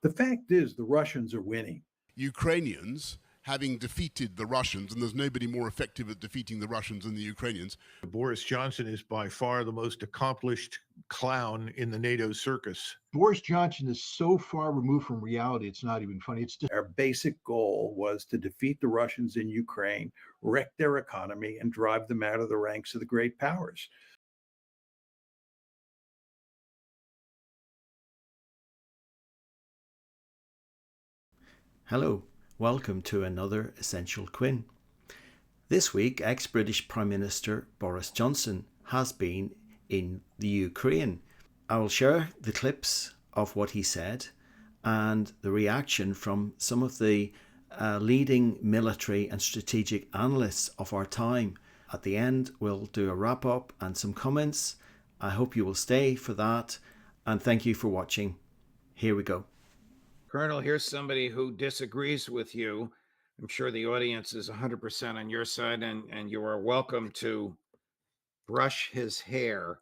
The fact is, the Russians are winning. Ukrainians having defeated the Russians, and there's nobody more effective at defeating the Russians than the Ukrainians. Boris Johnson is by far the most accomplished clown in the NATO circus. Boris Johnson is so far removed from reality, it's not even funny. It's just Our basic goal was to defeat the Russians in Ukraine, wreck their economy, and drive them out of the ranks of the great powers. Hello, welcome to another Essential Quinn. This week, ex-British Prime Minister Boris Johnson has been in the Ukraine. I will share the clips of what he said and the reaction from some of the leading military and strategic analysts of our time. At the end, we'll do a wrap up and some comments. I hope you will stay for that, and thank you for watching. Here we go. Colonel, here's somebody who disagrees with you. I'm sure the audience is 100% on your side, and you are welcome to brush his hair.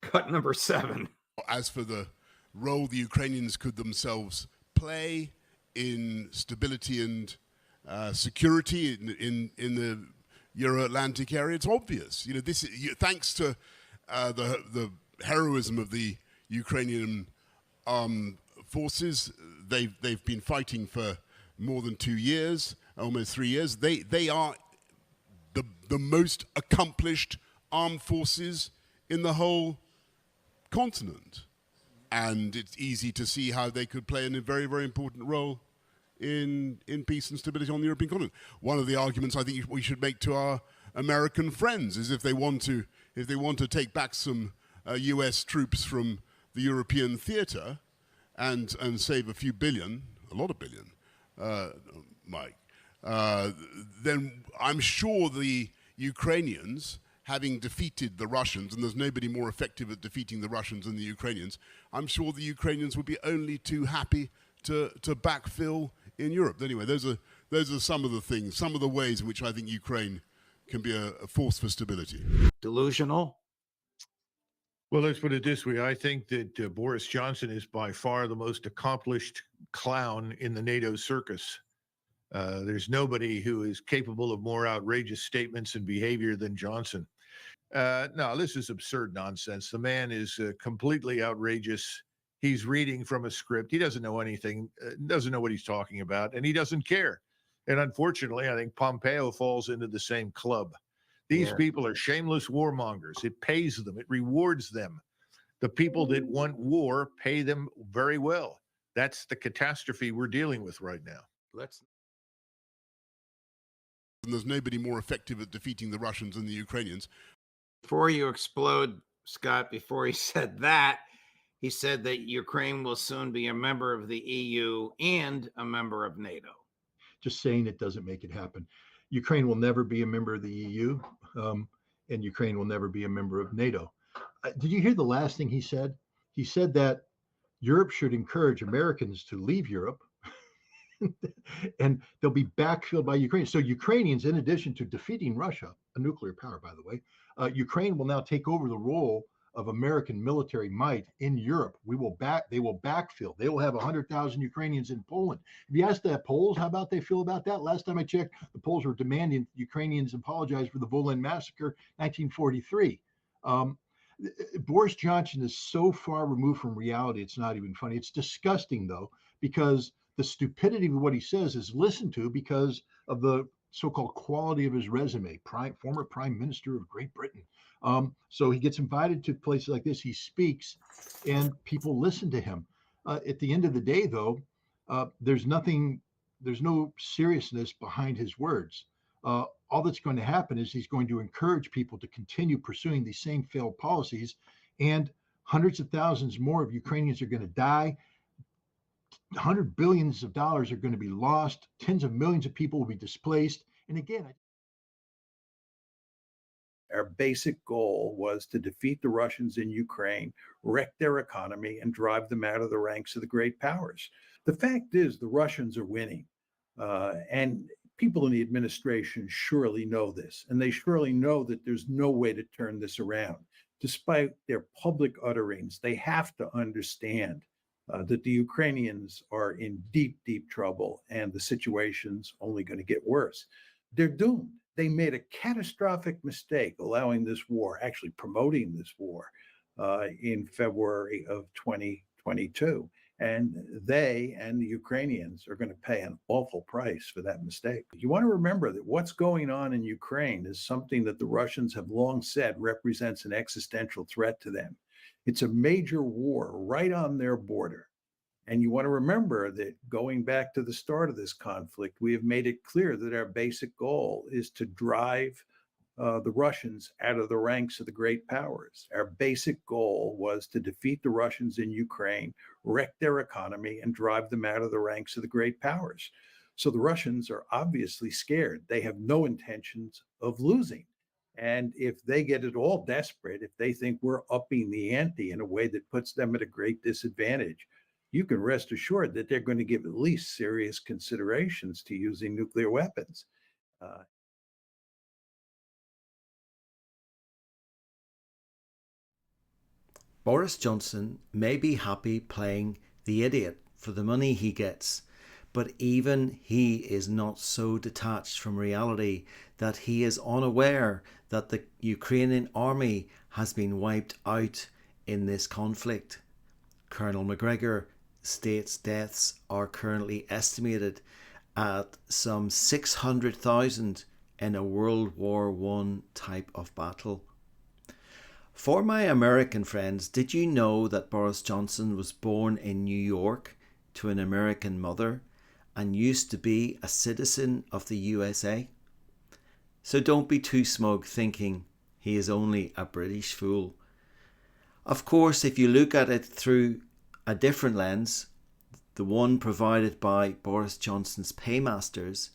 Cut number 7. As for the role the Ukrainians could themselves play in stability and security in the Euro-Atlantic area, it's obvious. You know, this thanks to the heroism of the Ukrainian forces. They've been fighting for more than 2 years, almost 3 years. They are the most accomplished armed forces in the whole continent, and it's easy to see how they could play a very, very important role in peace and stability on the European continent. One of the arguments I think we should make to our American friends is if they want to take back some US troops from the European theater and save a few billion, a lot of billion, Mike, then I'm sure the Ukrainians, having defeated the Russians, and there's nobody more effective at defeating the Russians than the Ukrainians, I'm sure the Ukrainians would be only too happy to backfill in Europe. Anyway, those are some of the things, some of the ways in which I think Ukraine can be a force for stability. Delusional? Well, let's put it this way. I think that Boris Johnson is by far the most accomplished clown in the NATO circus. There's nobody who is capable of more outrageous statements and behavior than Johnson. No, this is absurd nonsense. The man is completely outrageous. He's reading from a script. He doesn't know anything, doesn't know what he's talking about, and he doesn't care. And unfortunately, I think Pompeo falls into the same club. These people are shameless warmongers. It pays them. It rewards them. The people that want war pay them very well. That's the catastrophe we're dealing with right now. And there's nobody more effective at defeating the Russians than the Ukrainians. Before you explode, Scott, before he said that, he said that Ukraine will soon be a member of the EU and a member of NATO. just saying it doesn't make it happen. Ukraine will never be a member of the EU, and Ukraine will never be a member of NATO. Did you hear the last thing he said? He said that Europe should encourage Americans to leave Europe and they'll be backfilled by Ukraine. So Ukrainians, in addition to defeating Russia, a nuclear power, by the way, Ukraine will now take over the role of American military might in Europe. They will backfill. They will have 100,000 Ukrainians in Poland. If you ask the Poles how about they feel about that, last time I checked, the Poles were demanding Ukrainians apologize for the Volyn massacre, 1943. Boris Johnson is so far removed from reality, it's not even funny. It's disgusting, though, because the stupidity of what he says is listened to because of the so-called quality of his resume, former prime minister of Great Britain. So he gets invited to places like this, he speaks, and people listen to him. At the end of the day, though, there's no seriousness behind his words. All that's going to happen is he's going to encourage people to continue pursuing these same failed policies, and hundreds of thousands more of Ukrainians are going to die. $100 billion are going to be lost. Tens of millions of people will be displaced. And again, our basic goal was to defeat the Russians in Ukraine, wreck their economy, and drive them out of the ranks of the great powers. The fact is, the Russians are winning. And people in the administration surely know this, and they surely know that there's no way to turn this around. Despite their public utterings, they have to understand that the Ukrainians are in deep, deep trouble and the situation's only going to get worse. They're doomed. They made a catastrophic mistake allowing this war, actually promoting this war in February of 2022. And they and the Ukrainians are going to pay an awful price for that mistake. You want to remember that what's going on in Ukraine is something that the Russians have long said represents an existential threat to them. It's a major war right on their border. And you want to remember that going back to the start of this conflict, we have made it clear that our basic goal is to drive the Russians out of the ranks of the great powers. Our basic goal was to defeat the Russians in Ukraine, wreck their economy, and drive them out of the ranks of the great powers. So the Russians are obviously scared. They have no intentions of losing. And if they get at all desperate, if they think we're upping the ante in a way that puts them at a great disadvantage, you can rest assured that they're going to give at least serious considerations to using nuclear weapons. Boris Johnson may be happy playing the idiot for the money he gets, but even he is not so detached from reality that he is unaware that the Ukrainian army has been wiped out in this conflict. Col Macgregor states deaths are currently estimated at some 600,000 in a World War I type of battle. For my American friends, did you know that Boris Johnson was born in New York to an American mother and used to be a citizen of the USA? So don't be too smug thinking he is only a British fool. Of course, if you look at it through a different lens, the one provided by Boris Johnson's paymasters,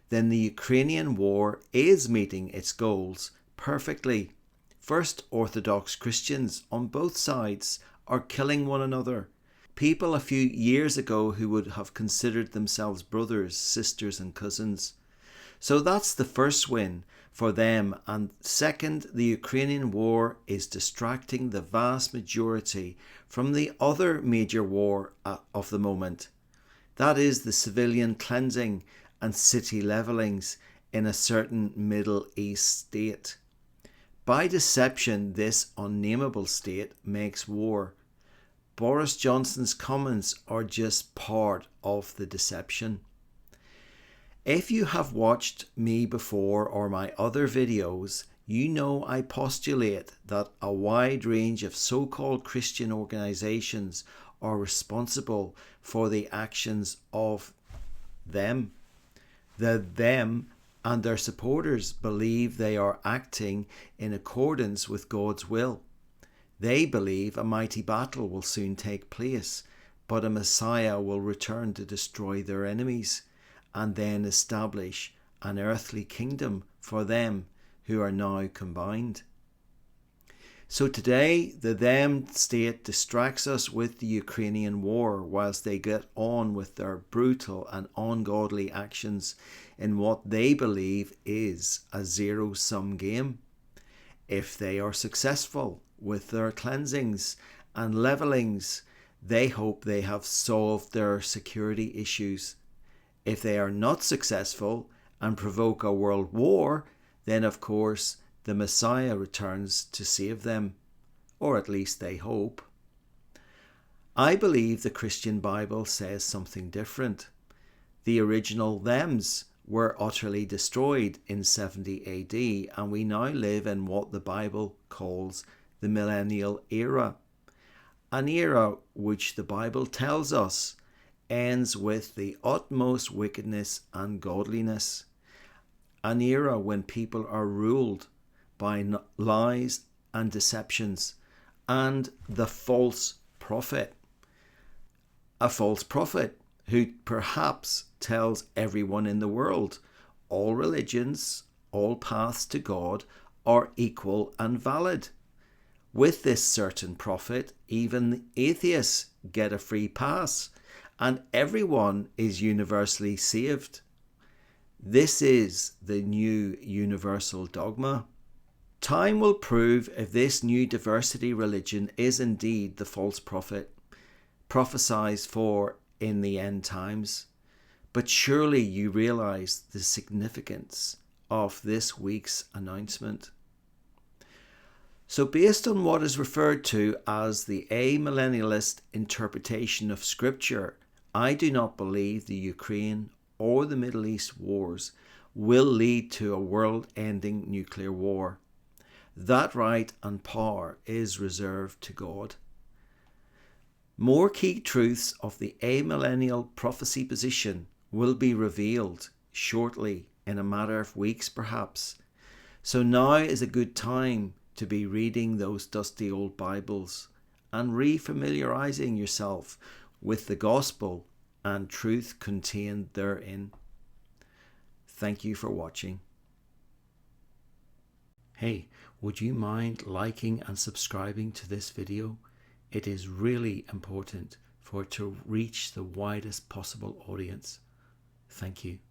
then the Ukrainian war is meeting its goals perfectly. First, Orthodox Christians on both sides are killing one another. People a few years ago who would have considered themselves brothers, sisters and cousins. So that's the first win for them. And second, the Ukrainian war is distracting the vast majority from the other major war of the moment. That is the civilian cleansing and city levellings in a certain Middle East state. By deception, this unnameable state makes war. Boris Johnson's comments are just part of the deception. If you have watched me before or my other videos, you know I postulate that a wide range of so-called Christian organizations are responsible for the actions of them. Them and their supporters believe they are acting in accordance with God's will. They believe a mighty battle will soon take place, but a Messiah will return to destroy their enemies and then establish an earthly kingdom for them who are now combined. So today, the them state distracts us with the Ukrainian war whilst they get on with their brutal and ungodly actions in what they believe is a zero-sum game. If they are successful with their cleansings and levellings, they hope they have solved their security issues. If they are not successful and provoke a world war, then of course the Messiah returns to save them, or at least they hope. I believe the Christian Bible says something different. The original thems were utterly destroyed in 70 AD, and we now live in what the Bible calls the millennial era. An era which the Bible tells us ends with the utmost wickedness and godliness. An era when people are ruled by lies and deceptions and the false prophet. A false prophet who perhaps tells everyone in the world all religions, all paths to God are equal and valid. With this certain prophet, even atheists get a free pass and everyone is universally saved. This is the new universal dogma. Time will prove if this new diversity religion is indeed the false prophet. prophesies for in the end times, but surely you realize the significance of this week's announcement. So based on what is referred to as the amillennialist interpretation of Scripture, I do not believe the Ukraine or the Middle East wars will lead to a world-ending nuclear war. That right and power is reserved to God. More key truths of the amillennial prophecy position will be revealed shortly, in a matter of weeks perhaps. So now is a good time to be reading those dusty old Bibles and refamiliarizing yourself with the gospel and truth contained therein. Thank you for watching. Hey, would you mind liking and subscribing to this video? It is really important for it to reach the widest possible audience. Thank you.